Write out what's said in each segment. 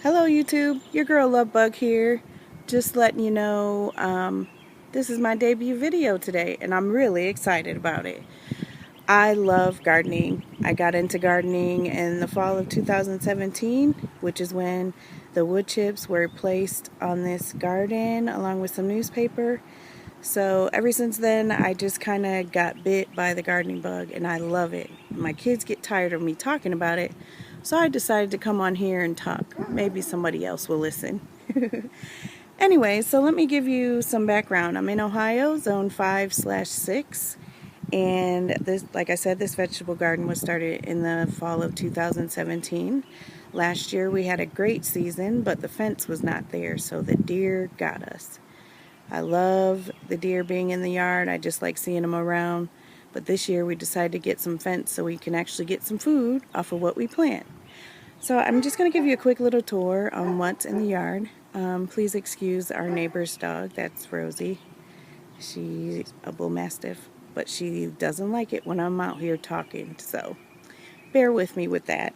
Hello YouTube, your girl Lovebug here. Just letting you know this is my debut video today and I'm really excited about it. I love gardening. I got into gardening in the fall of 2017, which is when the wood chips were placed on this garden along with some newspaper. So ever since then I just kind of got bit by the gardening bug and I love it. My kids get tired of me talking about it, so I decided to come on here and talk. Maybe somebody else will listen. Anyway, so let me give you some background. I'm in Ohio, zone 5/6, and this, like I said, this vegetable garden was started in the fall of 2017. Last year we had a great season, but the fence was not there, so the deer got us. I love the deer being in the yard. I just like seeing them around. But this year we decided to get some fence so we can actually get some food off of what we plant. So I'm just going to give you a quick little tour on what's in the yard. Please excuse our neighbor's dog. That's Rosie. She's a bull mastiff, but she doesn't like it when I'm out here talking. So bear with me with that.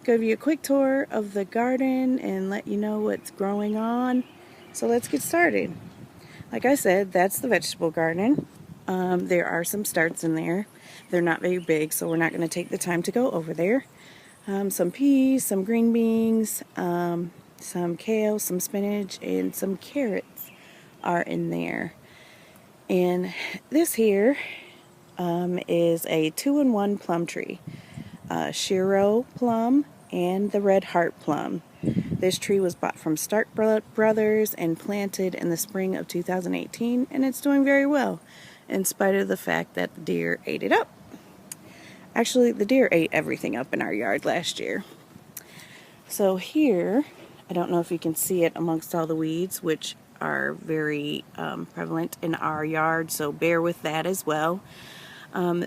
Give you a quick tour of the garden and let you know what's growing on. So let's get started. Like I said, that's the vegetable garden. There are some starts in there. They're not very big, so we're not going to take the time to go over there. Some peas, some green beans, some kale, some spinach, and some carrots are in there. And this here is a 2-in-1 plum tree. Shiro plum and the red heart plum. This tree was bought from Stark Brothers and planted in the spring of 2018, and it's doing very well, in spite of the fact that the deer ate it up. Actually, the deer ate everything up in our yard last year. So here, I don't know if you can see it amongst all the weeds, which are very prevalent in our yard, so bear with that as well.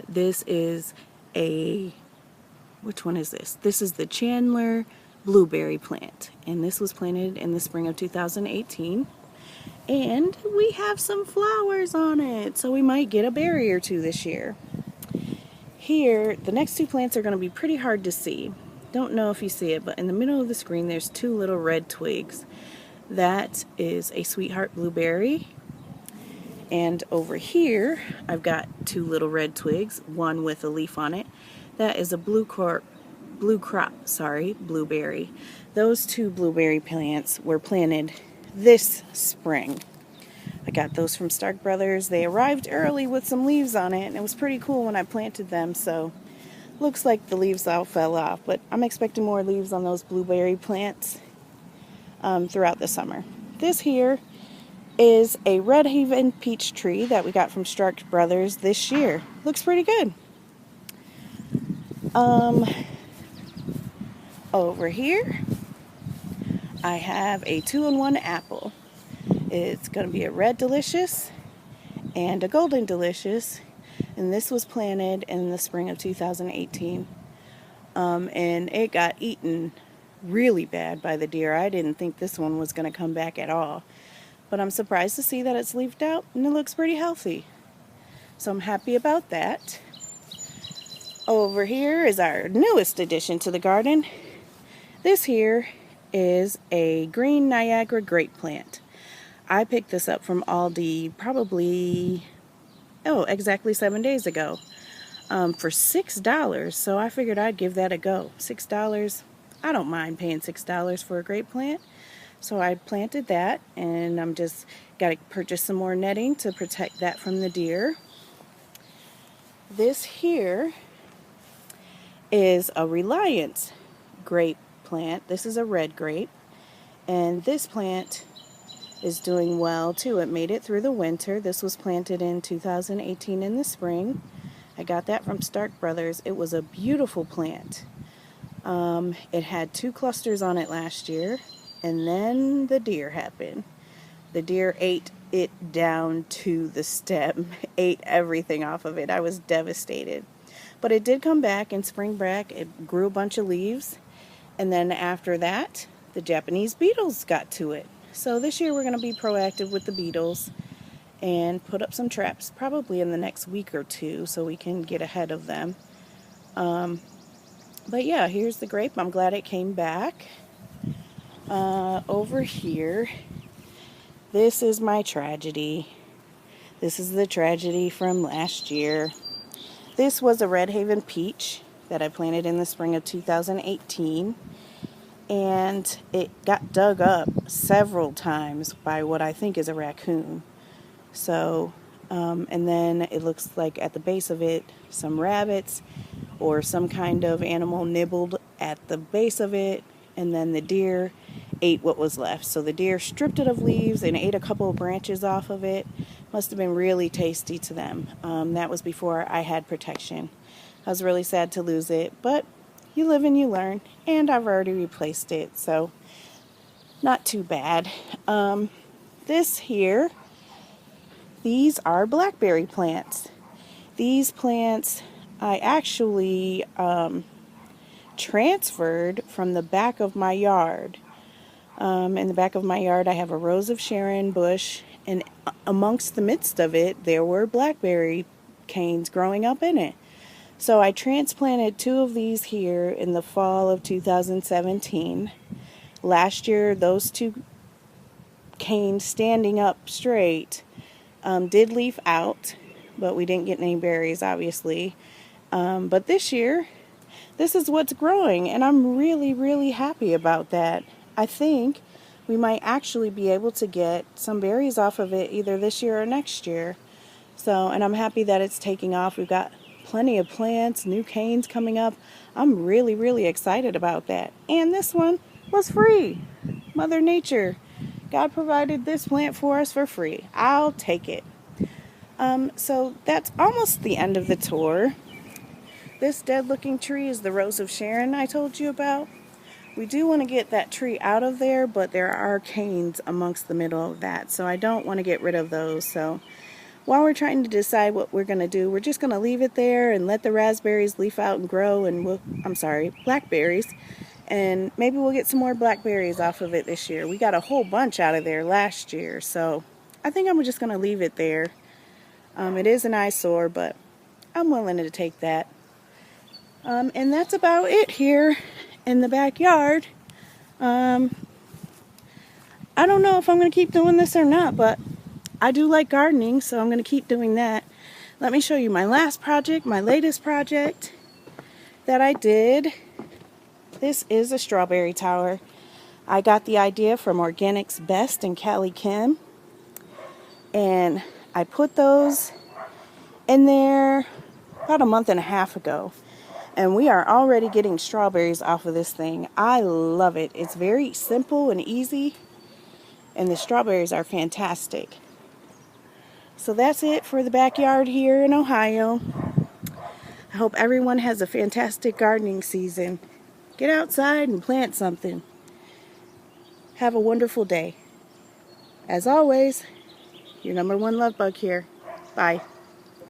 This is which one is this? This is the Chandler blueberry plant, and this was planted in the spring of 2018. And we have some flowers on it, so we might get a berry or two this year. Here, the next two plants are going to be pretty hard to see. Don't know if you see it, but in the middle of the screen there's two little red twigs. That is a sweetheart blueberry. And over here, I've got two little red twigs, one with a leaf on it. That is a blue crop, blueberry. Those two blueberry plants were planted this spring. I got those from Stark Brothers. They arrived early with some leaves on it, and it was pretty cool when I planted them, so looks like the leaves all fell off, but I'm expecting more leaves on those blueberry plants throughout the summer. This here is a Red Haven peach tree that we got from Stark Brothers this year. Looks pretty good. Over here, I have a 2-in-1 apple. It's going to be a red delicious and a golden delicious, and this was planted in the spring of 2018. And it got eaten really bad by the deer. I didn't think this one was going to come back at all, but I'm surprised to see that it's leafed out and it looks pretty healthy. So I'm happy about that. Over here is our newest addition to the garden. This here is a green Niagara grape plant. I picked this up from Aldi probably, exactly 7 days ago for $6. So I figured I'd give that a go. $6, I don't mind paying $6 for a grape plant. So I planted that, and I'm just got to purchase some more netting to protect that from the deer. This here is a Reliance grape plant. This is a red grape, and this plant is doing well too. It made it through the winter. This was planted in 2018 in the spring. I got that from Stark Brothers. It was a beautiful plant. It had 2 clusters on it last year, and then the deer happened. The deer ate it down to the stem, ate everything off of it. I was devastated. But it did come back and spring back. It grew a bunch of leaves, and then after that, the Japanese beetles got to it. So this year we're going to be proactive with the beetles and put up some traps probably in the next week or two so we can get ahead of them. But yeah, here's the grape. I'm glad it came back. Over here, this is my tragedy. This is the tragedy from last year. This was a Red Haven peach that I planted in the spring of 2018. And it got dug up several times by what I think is a raccoon. So, and then it looks like at the base of it, some rabbits or some kind of animal nibbled at the base of it, and then the deer ate what was left. So the deer stripped it of leaves and ate a couple of branches off of it. Must have been really tasty to them. That was before I had protection. I was really sad to lose it, but you live and you learn, and I've already replaced it, so not too bad. This here, these are blackberry plants. These plants I actually transferred from the back of my yard. In the back of my yard I have a Rose of Sharon bush, and amongst the midst of it there were blackberry canes growing up in it. So I transplanted 2 of these here in the fall of 2017. Last year those 2 canes standing up straight did leaf out, but we didn't get any berries obviously. But this year, this is what's growing, and I'm really, really happy about that. I think we might actually be able to get some berries off of it either this year or next year. So, and I'm happy that it's taking off. We've got plenty of plants, new canes coming up. I'm really, really excited about that. And this one was free. Mother Nature, God provided this plant for us for free. I'll take it. So that's almost the end of the tour. This dead-looking tree is the Rose of Sharon I told you about. We do want to get that tree out of there, but there are canes amongst the middle of that, so I don't want to get rid of those. So while we're trying to decide what we're going to do, we're just going to leave it there and let the raspberries leaf out and grow, and blackberries, and maybe we'll get some more blackberries off of it this year. We got a whole bunch out of there last year, so I think I'm just going to leave it there. It is an eyesore, but I'm willing to take that. And that's about it here in the backyard. I don't know if I'm going to keep doing this or not, but I do like gardening, so I'm going to keep doing that. Let me show you my last project, my latest project that I did. This is a strawberry tower. I got the idea from Organics Best and Callie Kim, and I put those in there about a month and a half ago. And we are already getting strawberries off of this thing. I love it. It's very simple and easy, and the strawberries are fantastic. So that's it for the backyard here in Ohio. I hope everyone has a fantastic gardening season. Get outside and plant something. Have a wonderful day. As always, your #1 love bug here. Bye.